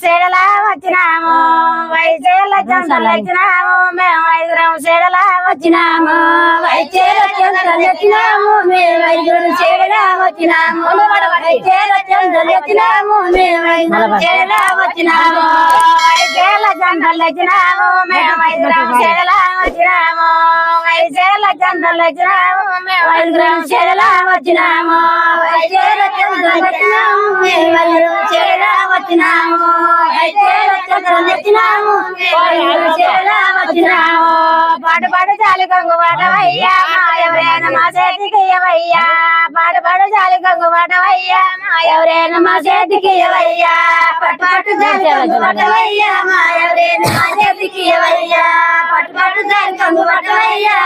సేడలా వచ్చినాము వైచేల చందలు వచ్చినాము మేము ఐదుగురం సేడలా వచ్చినాము వైచేల చందలు వచ్చినాము మేము ఐదుగురం సేడలా వచ్చినాము వైచేల చందలు వచ్చినాము మేము ఐదుగురం సేడలా వచ్చినాము వైచేల చందలు వచ్చినాము మేము ఐదుగురం సేడలా వచ్చినాము వైచేల చందలు వచ్చినాము మేము ఐదుగురం సేడలా వచ్చినాము వైచేల చందలు వచ్చినాము మేము ఐదుగురం సేడలా వచ్చినాము పాడు పాడు జాలి గంగు పాటవయ్యా ఎవరైనా మా చేతికి ఇవ్వయ్యా పాడు పాడు జాలి గంగు పాటవయ్యా ఎవరైనా మా చేతికి ఇవ్వయ్యా పట్టు పట్టు జాలి గంగు పాటవయ్యా ఎవరైనా మా చేతికి ఇవ్వయ్యా పట్టు పట్టు జాలి గంగు పాటవయ్యా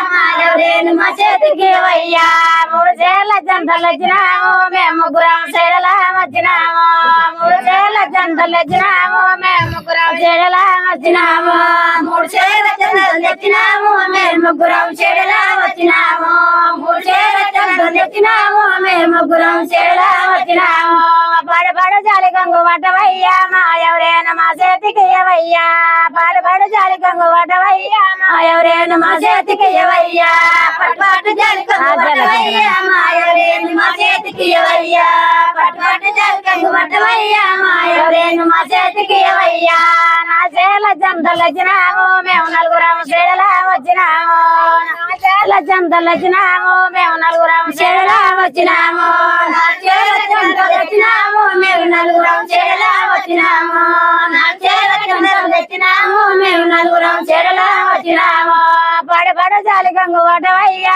ఎవరైనా మా చేతికి ఇవ్వయ్యా మూడు చేల జంటలు వచ్చినాము మేము ముగ్గురం సేడలా వచ్చినాము మూడు చేల జంటలు వచ్చినాము మేము ముగ్గురం సేడలా వచ్చినాము మూడు చేల జంటలు వచ్చినాము మేము ముగ్గురం సేడలా వచ్చినాము మూడు చేల జంటలు వచ్చినాము మేము ముగ్గురం సేడలా వచ్చినాము పాడు పాడు జాలి గంగు పట్టవయ్యా ఎవరైనా మా చేతికి ఇవ్వయ్యా పాడు పాడు జాలి గంగు పట్టవయ్యా ఎవరైనా మా చేతికి ఇవ్వయ్యా పట్టు పట్టు జాలి గంగు పట్టవయ్యా ఎవరైనా మా చేతికి ఇవ్వయ్యా పట్టు పట్టు జాలి గంగు పట్టవయ్యా ఎవరైనా మా చేతికి ఇవ్వయ్యా నా చేల జంటలు వచ్చినాము మేము నలుగురం సేడలా వచ్చినాము నా చేల జంటలు వచ్చినాము మేము నలుగురం సేడలా వచ్చినాము నా చేల జంటలు వచ్చినాము మేము నలుగురం సేడలా వచ్చినాము నా చేల జంటలు వచ్చినాము మేము నలుగురం సేడలా వచ్చినాము పాడు పాడు జాలి గంగు పట్టవయ్యా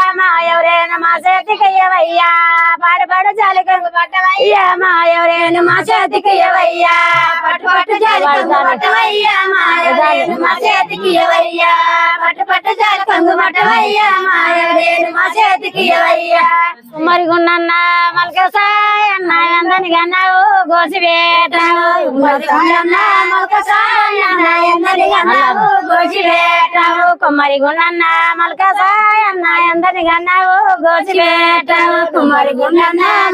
ఎవరైనా మా చేతికి ఇవ్వయ్యా పాడు పాడు జాలి గంగు పట్టవయ్యా ఎవరైనా మా చేతికి ఇవ్వయ్యా పట్టు పట్టు జాలి గంగు పట్టవయ్యా ఎవరైనా మా చేతికి ఇవ్వయ్యా పట్టు పట్టు జాలి గంగు పట్టవయ్యా ఎవరైనా మా చేతికి ఇవ్వయ్యా మరిగున్న మల్క సాయన్న ఎందని కన్నావు గోసివేటావు మరిగున్న మల్క సాయన్న ఎందని కన్నావు గోసివేటావు కుమ్మరిగున్న మల్క సాయన్న ఎందని కన్నావు గోసివేటావు కుమ్మరిగున్న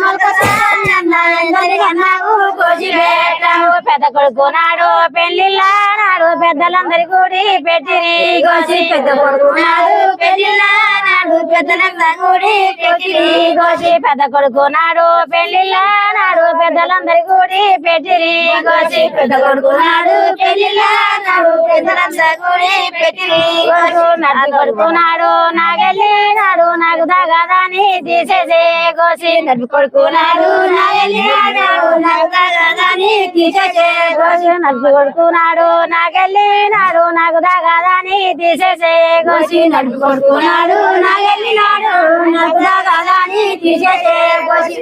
మల్క సాయన్న ఎందని కన్నావు గోసివేటావు పెద్ద కొడుకు నాడు పెళ్లిళ్ళ నాడు పెద్దలందరి కూడి పెట్టిరి గోసి పెద్ద కొడుకు నాడు పెళ్లిళ్ళ నాడు పెద్దలందరి కూడి పెట్టిరి గోసి పెద్ద కొడుకు నాడు పెళ్లిళ్ళ నాడు పెద్దలందరి కూడి పెట్టిరి గోసి పెద్ద కొడుకు నాడు పెళ్లిళ్ళ నాడు పెద్దలందరి కూడి పెట్టిరి నడి కొడుకు నాడు నాగెళ్ళి నాడు నాకు దాగాదాని తీసేసే గోసి నడి కొడుకు నాడు నాగెళ్ళి నాడు నాకు దాగాదాని తీసేసే గోసి నడి కొడుకు నాడు నాగెళ్ళి నాడు నాకు దాగాదాని తీసేసే గోసి నడి కొడుకు నాడు నాగెళ్ళి నాడు నాకు దాగాదాని తీసేసే గోసి